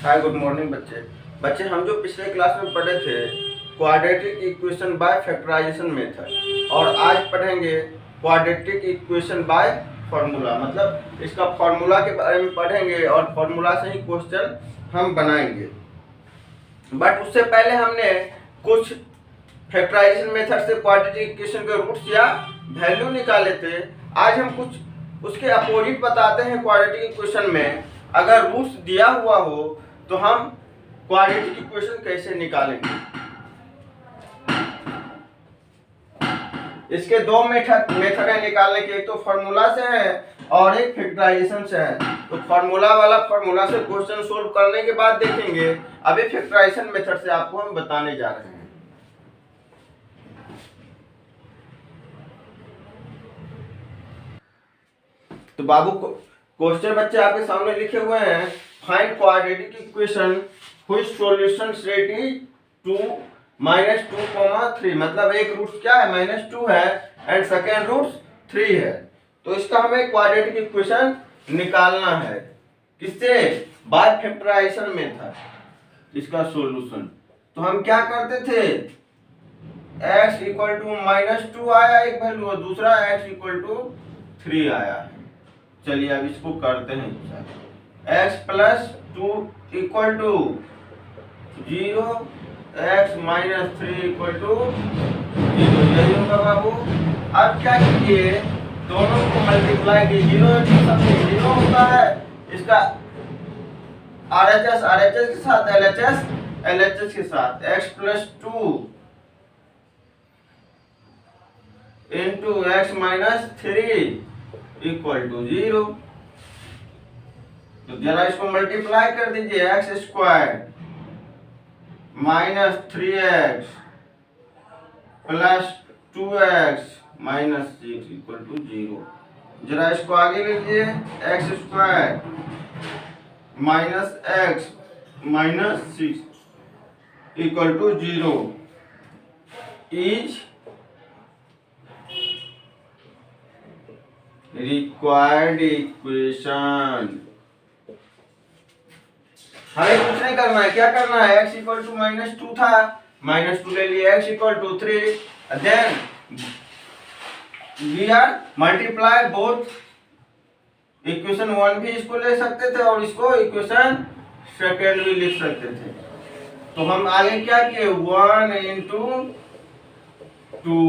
Hi good morning बच्चे। बच्चे हम जो पिछले क्लास में पढ़े थे quadratic equation by factorisation method, और आज पढ़ेंगे क्वाड्रेटिक इक्वेशन बाय फार्मूला। मतलब इसका फार्मूला के बारे में पढ़ेंगे और फार्मूला से ही क्वेश्चन हम बनाएंगे। बट उससे पहले हमने कुछ फैक्टराइजेशन मेथड से क्वाड्रेटिक इक्वेशन के रूट्स या वैल्यू निकाले थे। आज हम कुछ उसके अपोजिट बताते हैं। क्वाड्रेटिक इक्वेशन में अगर रूट्स दिया हुआ हो तो हम क्वाड्रेटिक इक्वेशन कैसे निकालेंगे। इसके दो मेथड है निकालने के, एक तो फार्मूला से है और एक फैक्टराइजेशन से है। तो फार्मूला वाला फार्मूला से क्वेश्चन सोल्व करने के बाद देखेंगे। अभी फैक्टराइजेशन मेथड से आपको हम बताने जा रहे हैं। तो बाबू क्वेश्चन बच्चे आपके सामने लिखे हुए हैं। Find quadratic equation which solution rate is 2 -2, 3। मतलब एक रूट क्या है, -2 है एंड सेकेंड रूट 3 है। तो इसका हमें क्वाड्रेटिक इक्वेशन निकालना है। किससे? By factorisation method. इसका सॉल्यूशन तो हम क्या करते थे, x इक्वल टू -2 आया एक वैल्यू और दूसरा x इक्वल टू 3 आया है। चलिए अब इसको करते हैं। x plus 2 equal to 0, x minus 3 equal to 0। यही होगा बाबू। अब क्या कीजिए, दोनों को मल्टीप्लाई कीजिए। 0 होता है, इसका RHS के साथ LHS के साथ x plus 2 into x minus 3 equal to 0। तो जरा इसको मल्टीप्लाई कर दीजिए। X square minus 3x plus 2x minus 6 equal to 0। जरा इसको आगे लीजिए। X square minus x minus 6 equal to 0 is required equation. हमें कुछ नहीं करना है। क्या करना है, x इक्वल टू -2 था, -2 ले लिए, x equal to 3, then we are multiply both. Equation 1 भी इसको ले सकते थे और इसको इक्वेशन सेकेंड भी लिख सकते थे। तो हम आगे क्या किए, 1 इंटू 2,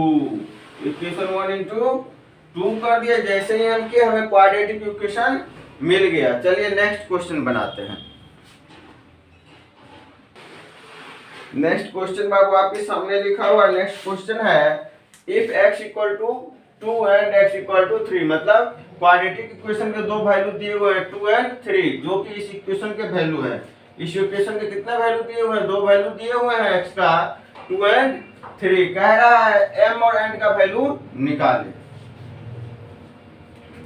इक्वेशन 1 इंटू 2 कर दिया। जैसे ही हम किए हमें क्वाड्रेटिक इक्वेशन मिल गया। चलिए नेक्स्ट क्वेश्चन बनाते हैं। नेक्स्ट क्वेश्चन बाबू आपके सामने लिखा हुआ। नेक्स्ट क्वेश्चन है if x equal to 2 and x equal to 3। मतलब क्वाड्रेटिक इक्वेशन के दो वैल्यू दिए हुए हैं 2 एंड 3, जो कि इस इक्वेशन के वैल्यू है। इस इक्वेशन के कितने वैल्यू दिए हुए हैं, दो वैल्यू दिए हुए हैं x का 2 एंड 3। कह रहा है m और n का वैल्यू निकाले।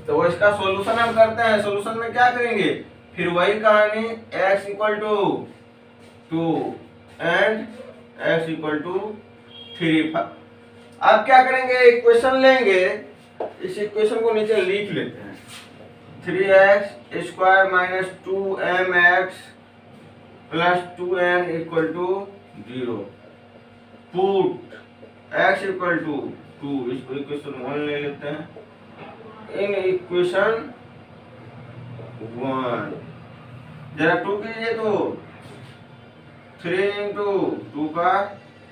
तो इसका सॉल्यूशन हम करते हैं। सॉल्यूशन में क्या करेंगे, फिर वही कहानी, x equal to 2 and x equal to 3। अब क्या करेंगे, इक्वेशन लेंगे, इस इक्वेशन को नीचे लिख लेते हैं। 3x square minus 2mx plus 2n equal to 0। Put x equal to 2, इसको इक्वेशन 1 ले लेते हैं। इन इक्वेशन 1 जरा 2 कीजिए तो 3 इंटू 2 का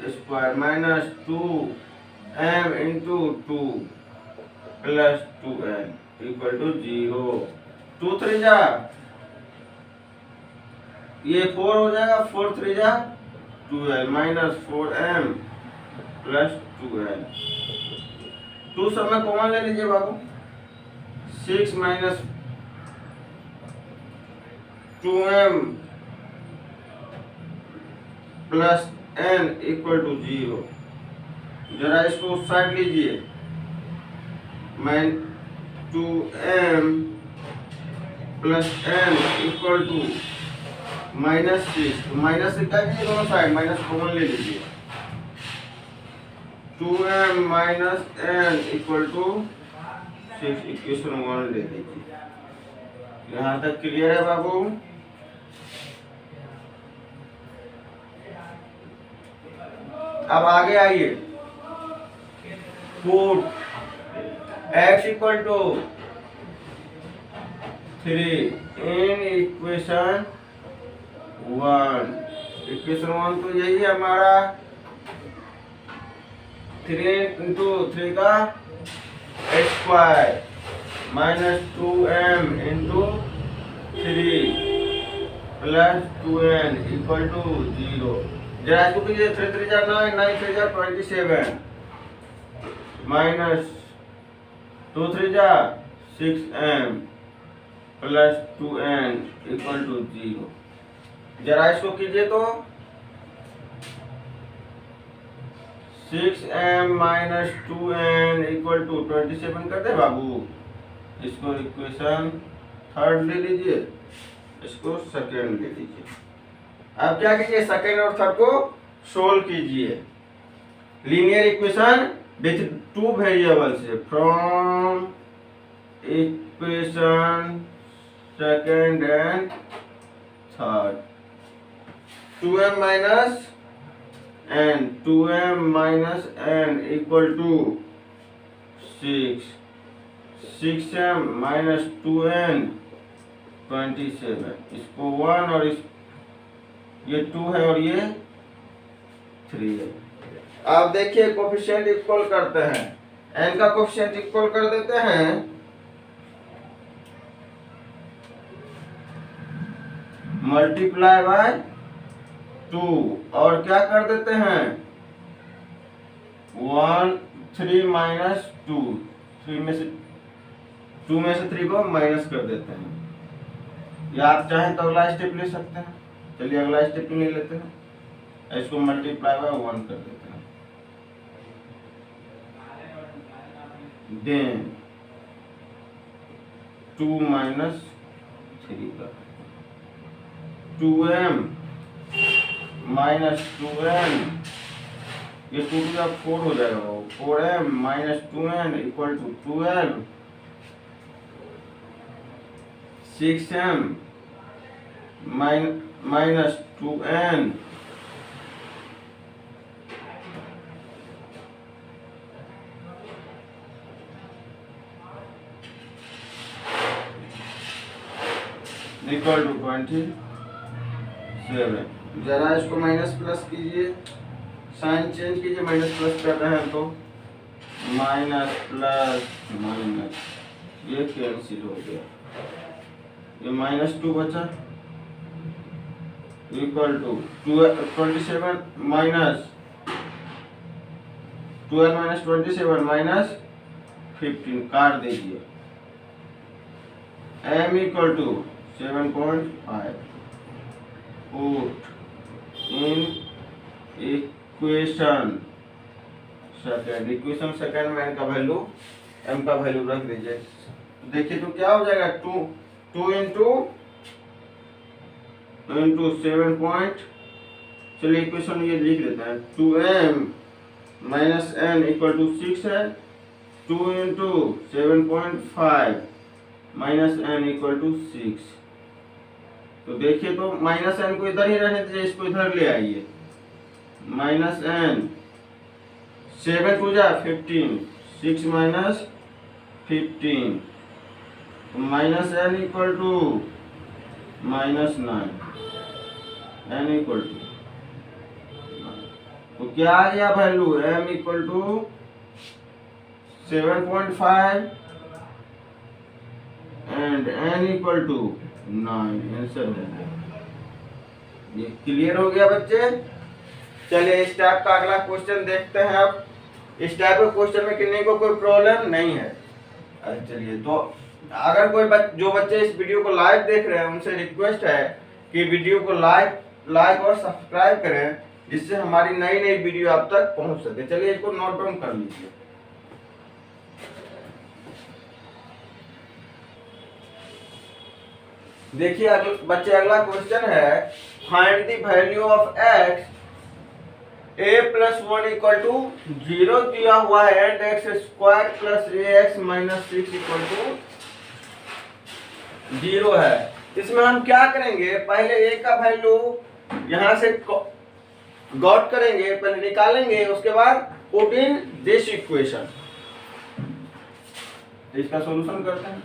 square minus 2m into 2 plus 2n equal to 0। 2 3 जा, ये 4 हो जाएगा, 4 3 जा 12 माइनस 4m प्लस 2n। 2 सब में कॉमन ले लीजिए बाबू। 6 minus 2m plus n equal to 0। जरा इसको उस साइड लीजिए। 2m plus n equal to -6। Minus से क्या कीजिए, दोनों साइड माइनस कॉमन ले लीजिए। 2m minus n equal to 6, equation 1 ले लीजिए। यहाँ तक क्लियर है बाबू। अब आगे आइए, put x equal to 3 in equation 1। Equation 1 तो यही है हमारा, 3 इंटू 3 का square minus 2m into 3 plus 2n equal to 0। जरा इसको कीजिए, 3 3 जा 9, 9 3 जा 27 माइनस 2 3 जा 6m plus 2n equal to 0। जरा इसको कीजिए तो 6m minus 2n equal to 27 कर दे बाबू। इसको इक्वेशन थर्ड ले लीजिए, इसको सेकेंड ले लीजिए। अब क्या कीजिए, सेकेंड और थर्ड को सोल्व कीजिए लीनियर इक्वेशन विथ 2 वेरिएबल से। From equation second and third, 2m minus n, 2m minus n equal to 6, 6m minus 2n 27। इसको 1 और ये 2 है और ये 3 है। आप देखिए कोफिशिएंट इक्वल करते हैं, n का कोफिशिएंट इक्वल कर देते हैं, मल्टीप्लाई बाय 2 और क्या कर देते हैं 1 3 माइनस 2, 3 में से 2 में से 3 को माइनस कर देते हैं। या आप चाहें तो अगला स्टेप ले सकते हैं। चलिए अगला स्टेप ले लेते हैं, इसको मल्टीप्लाई बाय 1 कर देते हैं। देन 2 माइनस 3 का 2m माइनस 2n, ये 2 का 4 हो जाएगा, 4m minus 2n equal to 12, 6m minus 2n equal to 27। जरा इसको माइनस प्लस कीजिए, साइन चेंज कीजिए, माइनस प्लस कर रहे हैं तो माइनस प्लस माइनस ये कैंसिल हो गया, ये माइनस 2 बचा equal to 27 minus 12 minus 27 minus 15 काट दीजिए, m equal to 7.5। Put in equation second, equation second में n का वैल्यू रख दीजिए। देखिए तो क्या हो जाएगा, 2 इंटू 7 चलिए इक्वेशन ये लिख लेते हैं, 2m minus n equal to 6 है, 2 into 7.5 minus n equal to 6। तो देखिए तो माइनस n को इधर ही रहने दीजिए, इसको इधर ले आइए, माइनस n 7 टू जा 15, 6 minus 15 minus n equal to minus 9, n equal to, तो क्या आ गया value, m equal to 7.5 and n equal to 9। Answer हो गया। ये क्लियर हो गया बच्चे। चलिए इस टाइप का अगला क्वेश्चन देखते हैं। अब इस टाइप के क्वेश्चन में किन्हीं को कोई प्रॉब्लम नहीं है। चलिए तो अगर कोई जो बच्चे इस वीडियो को लाइव देख रहे हैं उनसे रिक्वेस्ट है कि वीडियो को लाइक और सब्सक्राइब करें, जिससे हमारी नई नई वीडियो आप तक पहुंच सके। चलिए इसको नोट डाउन कर लीजिए। देखिए बच्चे अगला क्वेश्चन है, find the value of x a plus 1 equal to 0 दिया हुआ है and x square plus ax minus 6 equal to 0 है। इसमें हम क्या करेंगे, पहले a का वैल्यू यहां से गॉट करेंगे, पहले निकालेंगे, उसके बाद पुट इन दिस इक्वेशन। इसका सॉल्यूशन करते हैं।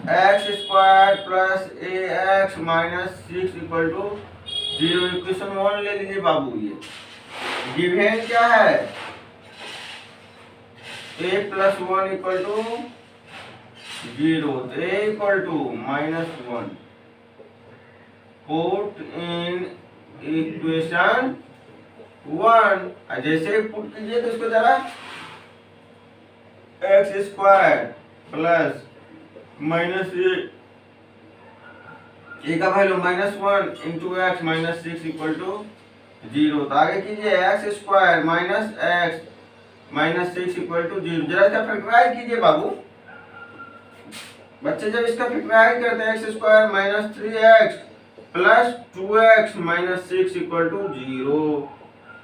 X square plus a x minus 6 equal to 0। Equation 1 ले लीजिए बाबू। ये गिवन क्या है, a plus 1 equal to 0, a equal to -1। Put in equation 1। जैसे पुट कीजिए तो इसको जरा, x square plus minus a का value -1 into x minus 6 equal to 0। तो आगे कीजिए, x square minus x minus 6 equal to 0। जरा इसका फैक्टराइज कीजिए बाबू। बच्चे जब इसका फैक्टराइज करते हैं, x square minus 3x plus 2x minus 6 equal to 0।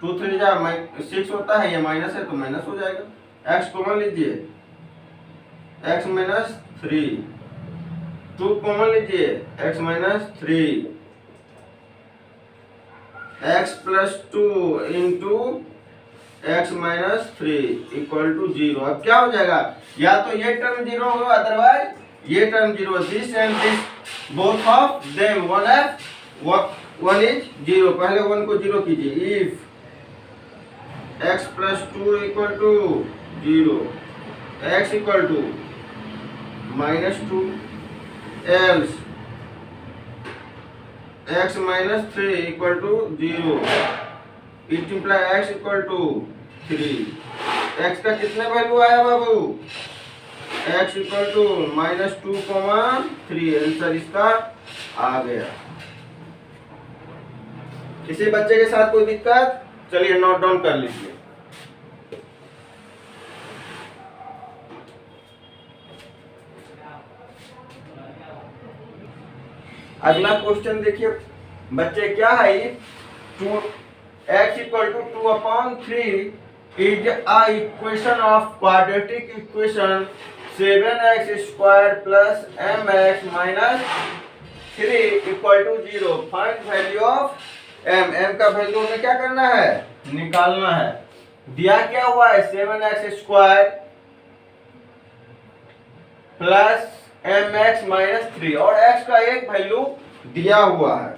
2 3 जा 6 होता है, ये माइनस है तो माइनस हो जाएगा। x कॉमन लीजिए, x माइनस 3, 2 कॉमन लीजिए, x minus 3, x plus 2 into x minus 3 equal to 0। अब क्या हो जाएगा, या तो ये टर्म 0 होगा, अदरवाइज ये term 0। This and this both of them 1 is 0। पहले 1 को 0 कीजिए। If x plus 2 equal to 0, x equal to -2, else x minus 3 equal to 0, it imply x equal to 3। x का कितने वैल्यू आया बाबू, x equal to -2,3। आंसर इसका आ गया। किसी बच्चे के साथ कोई दिक्कत, चलिए नोट डाउन कर लीजिए। अगला क्वेश्चन देखिए बच्चे, क्या है, 2x equal to 2/3 is a equation of quadratic equation 7x square plus mx minus 3 equal to 0। Find value of m। m का वैल्यू हमें क्या करना है, निकालना है। दिया क्या हुआ है, 7x square plus mx minus 3, और x का एक वैल्यू दिया हुआ है।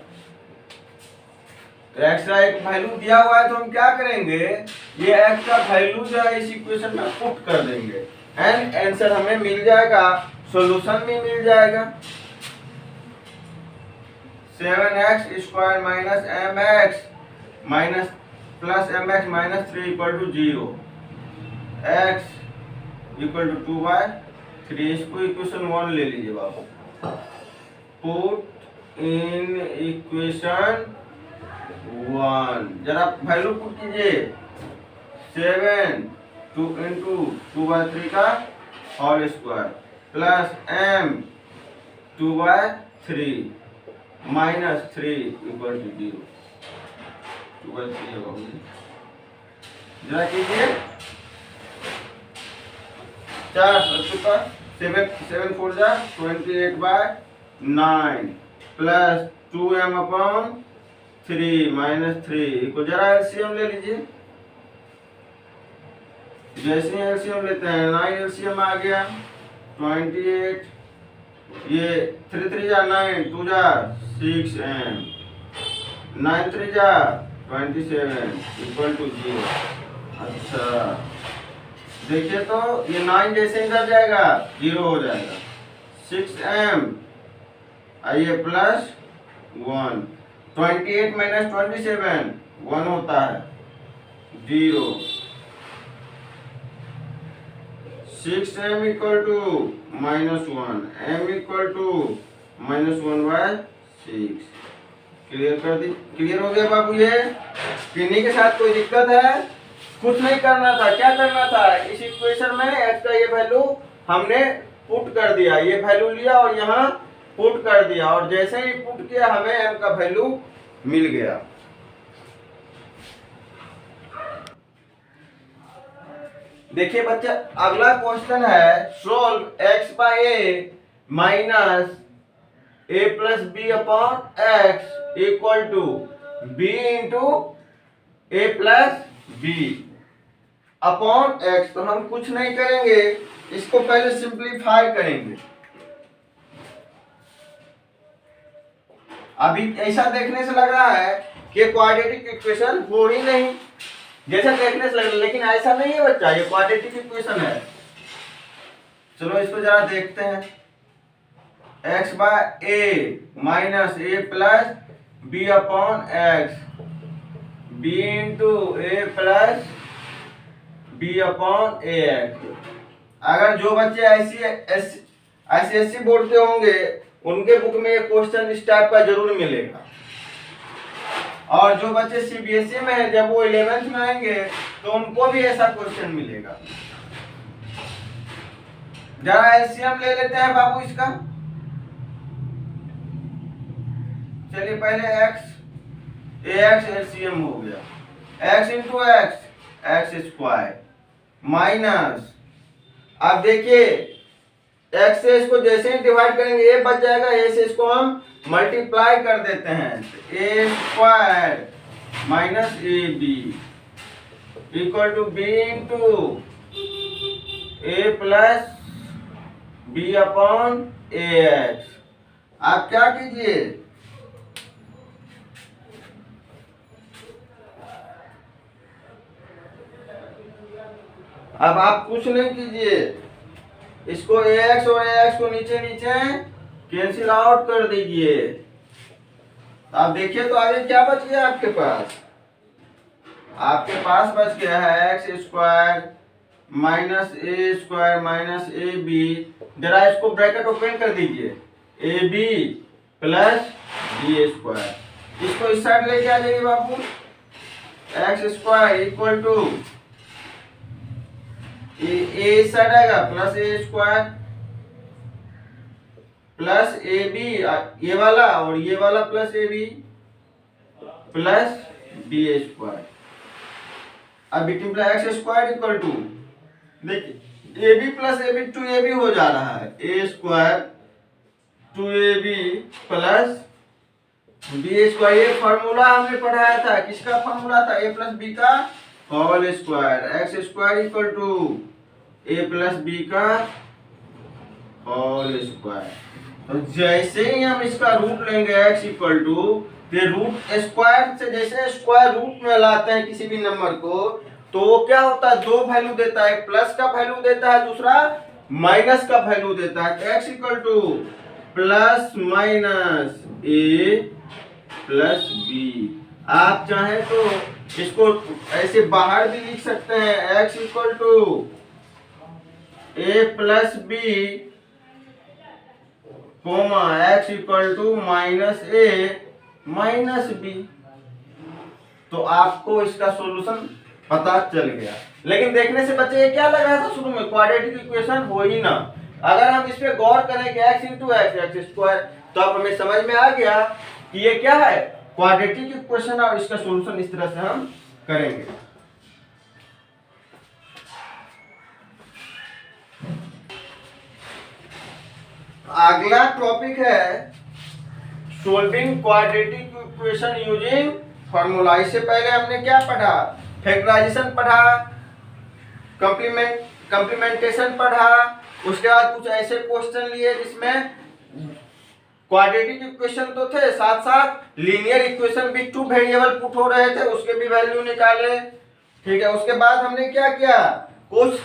x का एक वैल्यू दिया हुआ है, तो हम क्या करेंगे, ये x का वैल्यू जो है इस इक्वेशन में पुट कर देंगे एंड आंसर हमें मिल जाएगा, सॉल्यूशन भी मिल जाएगा। 7x square minus mx minus plus mx minus 3 equal to 0, x equal to 2/3। इसको इक्वेशन 1 ले लीजिए बाबू। पुट इन इक्वेशन 1, जरा वैल्यू पुट कीजिए। 7 2 इंटू 2/3 का whole square plus m 2/3 minus 3 equal to 0। 2/3 है बाबू, जरा कीजिए। 4 चुका, 7 4 जा 28/9 प्लस 2m/3 माइनस 3 को जरा एलसीएम ले लीजिए। जैसे एलसीएम लेते हैं, 9 एलसीएम आ गया 28, ये 3 3 जा 9, 2 जा 6m, 9 3 जा 27 इक्वल टू 0। अच्छा देखिए तो ये 9 जैसे इधर जाएगा 0 हो जाएगा। 6m आइए प्लस 1, 28 माइनस 27 1 होता है 0। 6m equal to -1, m equal to -1/6। Clear कर दी, क्लियर हो गया बाबू। ये किन्हीं के साथ कोई दिक्कत है, कुछ नहीं करना था। क्या करना था, इस इक्वेशन में x का ये वैल्यू हमने पुट कर दिया, ये वैल्यू लिया और यहाँ पुट कर दिया, और जैसे ही पुट किया हमें m का वैल्यू मिल गया। देखिए बच्चा, अगला क्वेश्चन है solve x/a minus a plus b upon x equal to b into a plus b upon x. तो हम कुछ नहीं करेंगे, इसको पहले सिंप्लीफाई करेंगे। अभी ऐसा देखने से लग रहा है कि क्वाड्रेटिक इक्वेशन हो ही नहीं, जैसा देखने से लग रहा है, लेकिन ऐसा नहीं है बच्चा, ये क्वाड्रेटिक इक्वेशन है। चलो इसको जरा देखते हैं। X by a minus a plus b upon x, b into a plus b upon a x. अगर जो बच्चे ICSE बोर्ड के होंगे उनके बुक में एक क्वेश्चन इस टाइप का जरूर मिलेगा, और जो बच्चे CBSE में है जब वो 11th में आएंगे तो उनको भी ऐसा क्वेश्चन मिलेगा। जरा LCM ले लेते हैं बाबू इसका। चलिए पहले AX LCM हो गया, x into x square minus, अब देखिए x से इसको जैसे ही डिवाइड करेंगे a बच जाएगा, a से इसको हम मल्टीप्लाई कर देते हैं, a square minus AB equal to b into a plus b upon ax। आप क्या कीजिए, अब आप कुछ नहीं कीजिए, इसको ax और ax को नीचे नीचे कैंसिल आउट कर दीजिए। आप देखिए तो आगे क्या बच गया आपके पास, आपके पास बच गया है x square minus a square minus a b. जरा इसको ब्रैकेट ओपन कर दीजिए, a b plus b square. इसको इस साइड लेके आ जाइए बाबू, x square equal to a side आएगा plus a square plus a b, ये वाला और ये वाला plus a b plus b square. अब एक्स स्क्वायर इक्वल टू, देखिए a b plus a b two a b हो जा रहा है, a square two a b plus b square. ये फॉर्मूला हमने पढ़ाया था, किसका फॉर्मूला था, ए प्लस बी का whole square, x square equal to a plus b का होल स्क्वायर। तो जैसे ही हम इसका रूट लेंगे x equal to, root square से जैसे स्क्वायर रूट में लाते हैं किसी भी नंबर को, तो वो क्या होता है, दो वैल्यू देता है, प्लस का वैल्यू देता है, दूसरा माइनस का वैल्यू देता है। x equal to plus minus a plus b. आप चाहें तो इसको ऐसे बाहर भी लिख सकते हैं, x equal to a plus b comma x equal to minus a minus b. तो आपको इसका सॉल्यूशन पता चल गया। लेकिन देखने से बच्चे ये क्या लग रहा था शुरू में, क्वाड्रेटिक इक्वेशन हो ही ना। अगर हम इस पे गौर करें कि x इंटू एक्स स्क्वायर, तो अब हमें समझ में आ गया कि ये क्या है, क्वाड्रेटिक इक्वेशन, और इसका सॉल्यूशन इस तरह से हम करेंगे। अगला टॉपिक है solving quadratic equation using formula. इससे पहले हमने क्या पढ़ा, फैक्टराइजेशन पढ़ा, कंप्लीमेंटेशन पढ़ा, उसके बाद कुछ ऐसे क्वेश्चन लिए जिसमें क्वाड्रेटिक इक्वेशन तो थे, साथ साथ लीनियर इक्वेशन भी, टू वेरिएबल पुट हो रहे थे, उसके भी वैल्यू निकाले। ठीक है, उसके बाद हमने क्या किया, कुछ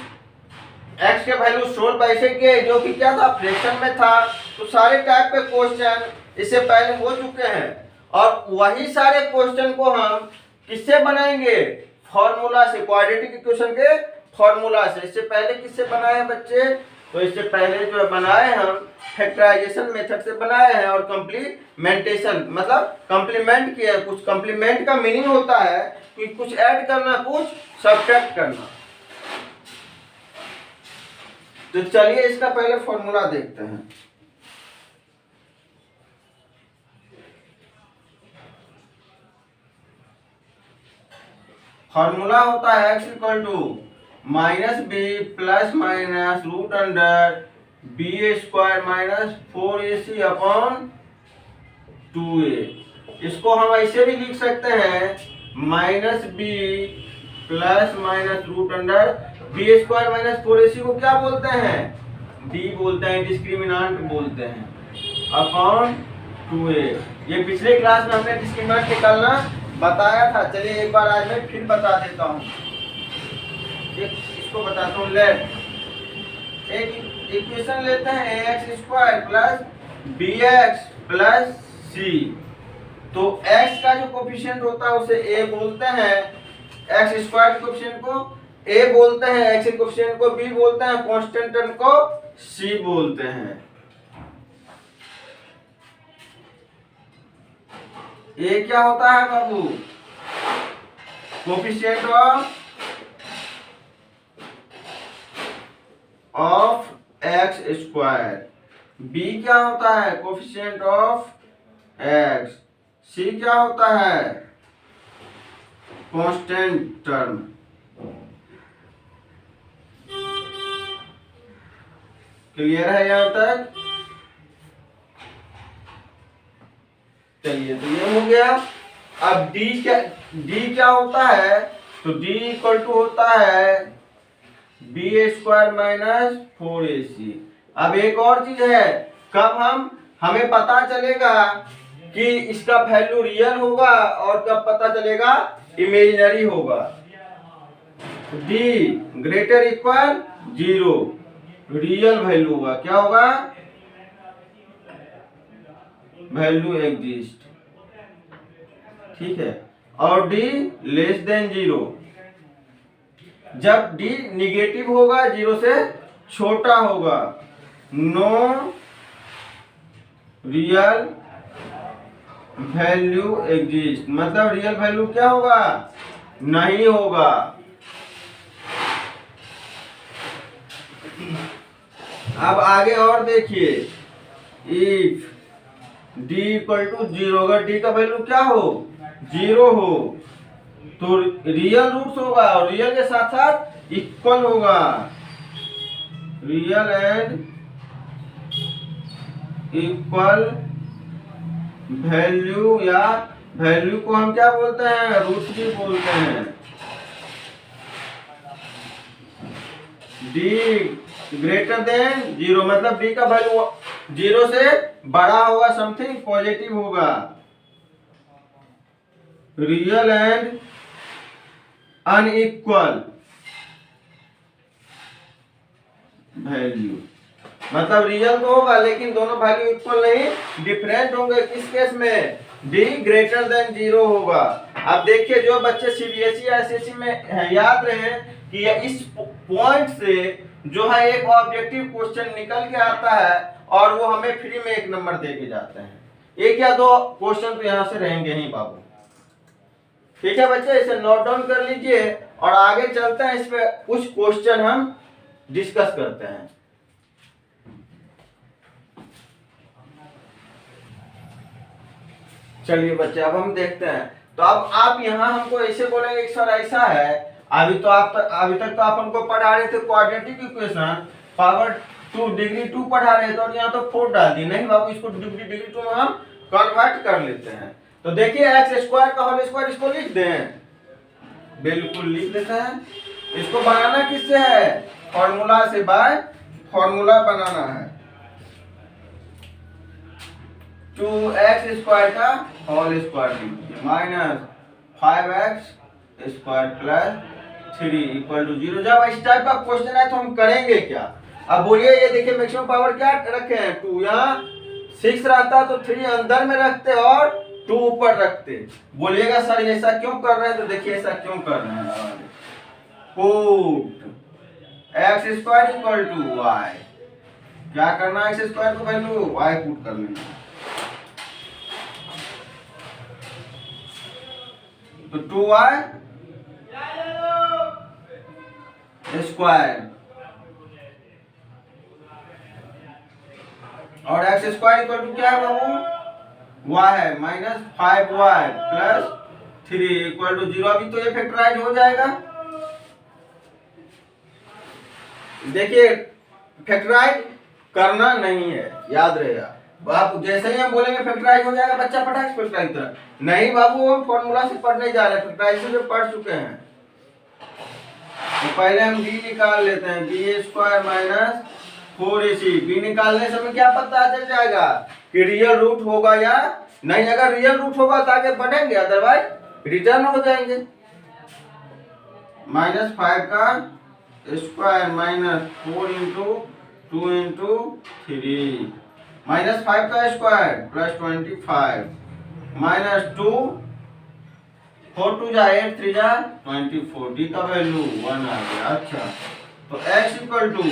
x के वैल्यू सोल्व ऐसे किए जो कि क्या था, फ्रैक्शन में था। तो सारे टाइप के क्वेश्चन इससे पहले हो चुके हैं, और वही सारे क्वेश्चन को हम किससे बनाएंगे, फॉर्मूला से, क्वाड्रेटिक इक्वेशन के फॉर्मूला से। इससे पहले किससे बनाए हैं बच्चे, तो इससे पहले जो बनाए हम फैक्टराइजेशन मेथड से बनाए हैं, और कंप्लीमेंटेशन मतलब कंप्लीमेंट किया। कुछ कंप्लीमेंट का मीनिंग होता है कि कुछ ऐड करना, कुछ सब्ट्रैक्ट करना। तो चलिए इसका पहले फॉर्मूला देखते हैं। फॉर्मूला होता है x equal to minus b plus minus root under b square minus 4ac upon 2a। इसको हम ऐसे भी लिख सकते हैं minus b plus minus root under b square minus 4ac को क्या बोलते हैं, डी बोलते हैं, डिस्क्रिमिनांट बोलते हैं, अपॉन 2a। ये पिछले क्लास में हमने डिस्क्रिमिनांट निकालना बताया था। चलिए एक बार आज मैं फिर बता देता हूँ, इसको बताता हूँ। लेट एक इक्वेशन लेते हैं ax square plus bx plus c। तो x का जो कोफिशिएंट होता है उसे a बोलते हैं, x स्क्वायर के कोफिशिएंट को a बोलते हैं, x के कोफिशिएंट को b बोलते हैं, कांस्टेंट टर्म को c बोलते हैं। a क्या होता है बाबू, coefficient of x square, b क्या होता है, कोफिशिएंट ऑफ x, c क्या होता है, कांस्टेंट टर्म। क्लियर है यहां तक? चलिए तो ये हो गया। अब d क्या होता है, तो d इक्वल टू होता है बी स्क्वायर माइनस 4ac। अब एक और चीज है, कब हमें पता चलेगा कि इसका वैल्यू रियल होगा और कब पता चलेगा इमेजिनरी होगा। d greater equal 0 real value होगा, क्या होगा, वैल्यू एग्जिस्ट, ठीक है। और d लेस देन 0, जब d निगेटिव होगा, 0 से छोटा होगा, नो रियल वैल्यू एग्जिस्ट, मतलब रियल वैल्यू क्या होगा, नहीं होगा। अब आगे और देखिए, इफ d इक्वल टू 0, अगर d का वैल्यू क्या हो, 0 हो, तो रियल रूट्स होगा और रियल के साथ साथ इक्वल होगा, रियल एंड इक्वल वैल्यू, या वैल्यू को हम क्या बोलते हैं, रूट भी बोलते हैं। d ग्रेटर देन 0, मतलब d का वैल्यू 0 से बड़ा होगा, समथिंग पॉजिटिव होगा, रियल एंड अनइक्वल वैल्यू, मतलब रियल तो होगा लेकिन दोनों वैल्यू इक्वल नहीं, डिफरेंट होंगे। किस केस में, d ग्रेटर देन 0 होगा। अब देखिए जो बच्चे सीबीएसई या एसएससी में है, याद रहे कि इस पॉइंट से जो है एक ऑब्जेक्टिव क्वेश्चन निकल के आता है और वो हमें फ्री में 1 नंबर दे के जाते हैं। 1 या 2 क्वेश्चन तो यहाँ से रहेंगे ही बाबू, ठीक है बच्चे, इसे नोट डाउन कर लीजिए और आगे चलते हैं, इस पे कुछ क्वेश्चन हम डिस्कस करते हैं। चलिए बच्चे अब हम देखते हैं। तो अब आप यहाँ हमको ऐसे बोलेंगे कि सर ऐसा है, अभी तक तो आप हमको पढ़ा रहे थे क्वाड्रेटिक इक्वेशन पावर 2 डिग्री 2 पढ़ा रहे थे और यहाँ तो 4 डाल दी। नहीं बाबू, इसको डिग्री 2 में हम कन्वर्ट कर लेते हैं। तो देखिए एक्स स्क्वायर का होल स्क्वायर, इसको लिख दें, बिल्कुल लिख लेते हैं। इसको बनाना किससे है, फॉर्मूला से, बाय फॉर्मूला बनाना है। 2x स्क्वायर का होल स्क्वायर लीजिए minus 5x square plus 3 equal to 0। जब इस टाइप का क्वेश्चन है तो हम करेंगे क्या, अब बोलिए, ये देखिए मैक्सिमम पावर क्या रखे हैं, 2, यहाँ 6 रहता तो 3 अंदर में रखते और 2 ऊपर रखते। बोलिएगा सर ऐसा क्यों कर रहे हैं, तो देखिए ऐसा क्यों कर रहे हैं, put x square equal to y, क्या करना है, x स्क्वायर को वैल्यू y पुट कर लेना, तो 2y स्क्वायर और एक्स स्क्वायर इक्वल टू क्या है बाबू, y है minus 5y plus 3 equal to 0। अभी तो ये फैक्टराइज हो जाएगा। देखिए फैक्टराइज करना नहीं है, याद रहेगा, आप जैसे ही हम बोलेंगे फैक्टराइज हो जाएगा, बच्चा फटाक से फैक्टराइज तरह नहीं बाबू, हम फॉर्मूला से पढ़ने जा रहे हैं, फैक्टराइज से पढ़ चुके हैं। तो पहले हम डी निकाल लेते हैं, B square minus 4ac। B निकालने से हमें क्या पता चल जाएगा कि रियल रूट होगा या नहीं। अगर रियल रूट होगा तो आगे बढ़ेंगे, अदरवाइज रिटर्न हो जाएंगे। -5 का स्क्वायर माइनस 4 इंटू 2 इंटू 3, -5 का स्क्वायर प्लस 25 -2, 4 2 जा 8 3 जा 24, डी का वैल्यू 1 आ गया। अच्छा, तो x equal to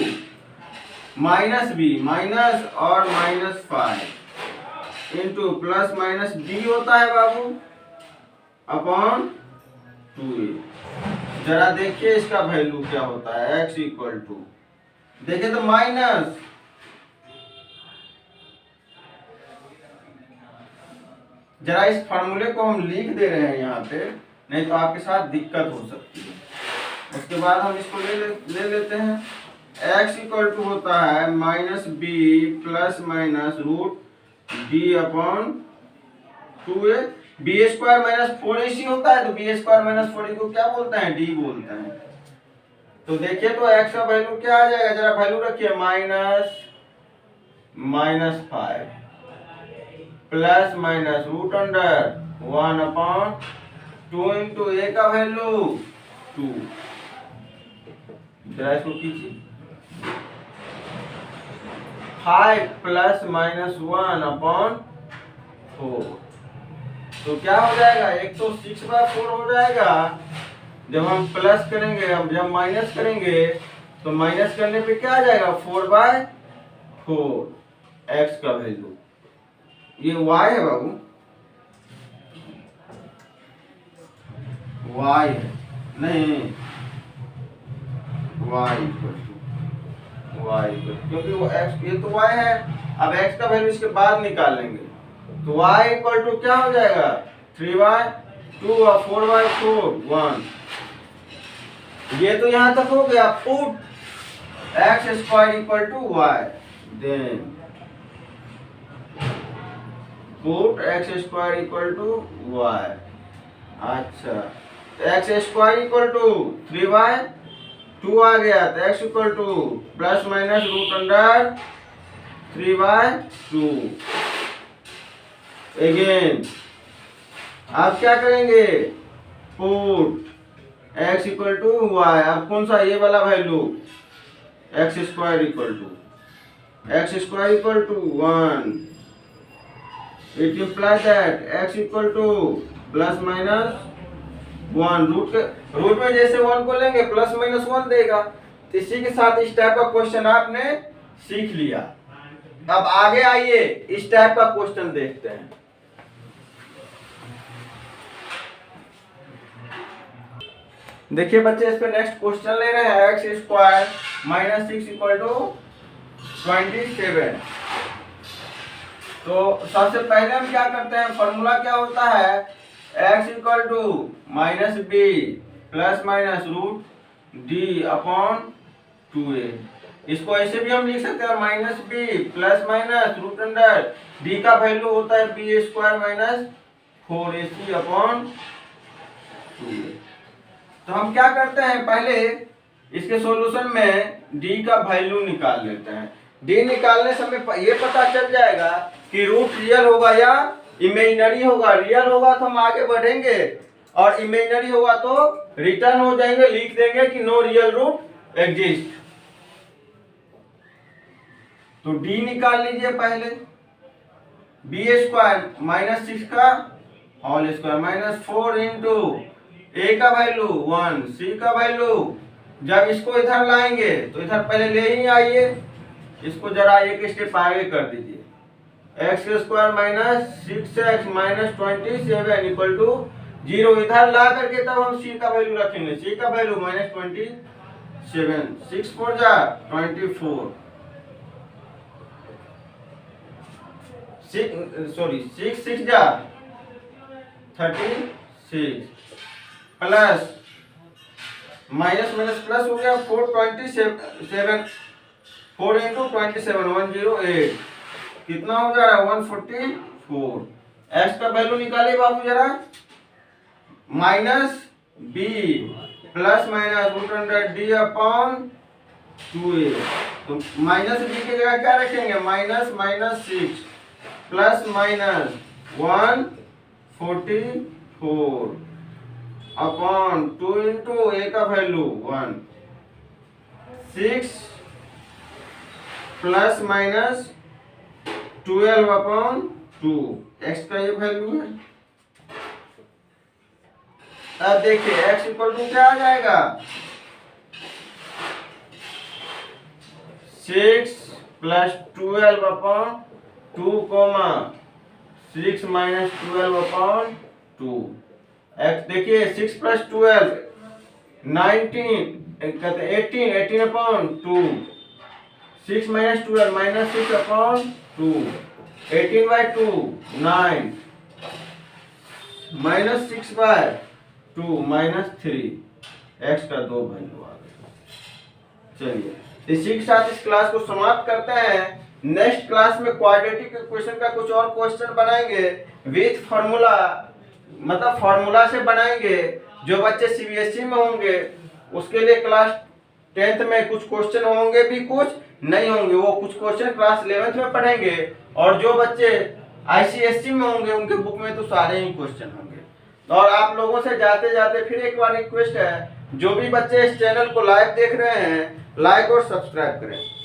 minus b minus और -5 इंटू प्लस माइनस डी होता है बाबू अपॉन 2a। जरा देखिए इसका वैल्यू क्या होता है, x इक्वल टू, देखिए तो माइनस, जरा इस फार्मूले को हम लिख दे रहे हैं यहाँ पे, नहीं तो आपके साथ दिक्कत हो सकती है। उसके बाद हम इसको ले लेते हैं। x इक्वल टू होता है -b plus minus root D upon 2a। B square minus 4ac होता है, तो बी स्क्वायर माइनस 4 को क्या बोलते हैं, डी बोलते हैं। तो देखिए तो x का वैल्यू क्या आ जाएगा, जरा वैल्यू रखिए, -5 plus minus root under 1 upon 2 into a का वैल्यू 2। जरा इसको कीजिए, 5 प्लस माइनस 1 अपॉन 4, तो क्या हो जाएगा, एक तो 6/4 हो जाएगा। जब हम प्लस करेंगे, अब जब माइनस करेंगे तो माइनस करने पे क्या आ जाएगा, 4/4 x का वैल्यू। ये y है बाबू, y है, नहीं y क्योंकि वो x, ये तो y है। अब x का वैल्यू इसके बाद निकालेंगे, तो y इक्वल टू क्या हो जाएगा, 3/2 और 4/4 1। ये तो यहां तक हो गया। Put x square equal to y, then put x square equal to y। अच्छा, x स्क्वायर इक्वल टू 3/2 आ गया, तो x equal to plus minus root under 3/2। Again आप क्या करेंगे, put x equal to y। अब कौन सा, ये वाला value, x square equal to 1। It implies that x equal to plus minus 1। Root में जैसे 1 को लेंगे प्लस माइनस 1 देगा। तो इसी के साथ इस टाइप का क्वेश्चन आपने सीख लिया। अब आगे आइए इस टाइप का क्वेश्चन देखते हैं। देखिए बच्चे, इस पे नेक्स्ट क्वेश्चन ले रहे हैं, x square minus 6 equal to 27। तो सबसे पहले हम क्या करते हैं, फॉर्मूला क्या होता है, x equal to minus b plus minus root D upon 2a। इसको ऐसे भी हम लिख सकते हैं, minus b plus minus root under D का वैल्यू होता है B square minus 4ac upon 2a। तो हम क्या करते हैं, पहले इसके सॉल्यूशन में डी का वैल्यू निकाल लेते हैं। डी निकालने से हमें ये पता चल जाएगा कि रूट रियल होगा या इमेजिनरी होगा। रियल होगा तो हम आगे बढ़ेंगे और इमेजिनरी होगा तो रिटर्न हो जाएंगे, लिख देंगे कि नो रियल रूट एग्जिस्ट। तो डी निकाल लीजिए पहले, बी स्क्वायर माइनस 6 का whole square minus 4 into a का वैल्यू 1, सी का वैल्यू, जब इसको इधर लाएंगे तो इधर पहले ले ही आइए, इसको जरा एक स्टेप आगे कर दीजिए। X square minus 6x minus 27 equal to 0। इधर ला करके तब हम सी का वैल्यू रखेंगे, सी का वैल्यू माइनस 27, 6 4 जा 24, 6 6 जा 36 प्लस माइनस माइनस प्लस हो गया 427, 4 इंटू 27 108 कितना हो जा रहा है 144। एक्स का वैल्यू निकालिए बाबू जरा, minus b plus minus root under d upon 2a। तो माइनस बी की जगह क्या रखेंगे, minus minus 6 plus minus 144 upon 2 into a का value 1, 6 plus minus 12 upon 2, x का ये वैल्यू है। अब देखिए एक्स इक्वल टू क्या आ जाएगा, 6 plus 12 upon 2 comma 6 minus 12 upon 2। X देखिए 6 plus 12 19 18 upon 2, 6 minus 12 minus 6 upon 2, 18 by 2 9 minus 6 by 2 minus 3, x का 2 वैल्यू आ गया। चलिए इसी के साथ इस क्लास को समाप्त करते हैं। नेक्स्ट क्लास में क्वाड्रेटिक इक्वेशन का कुछ और क्वेश्चन बनाएंगे विथ फार्मूला, मतलब फार्मूला से बनाएंगे। जो बच्चे सीबीएसई में होंगे उसके लिए क्लास 10th में कुछ क्वेश्चन होंगे भी, कुछ नहीं होंगे, वो कुछ क्वेश्चन क्लास 11th में पढ़ेंगे। और जो बच्चे आईसीएसई में होंगे उनके बुक में तो सारे ही क्वेश्चन होंगे। और आप लोगों से जाते जाते फिर एक बार रिक्वेस्ट है, जो भी बच्चे इस चैनल को लाइव देख रहे हैं लाइक और सब्सक्राइब करें।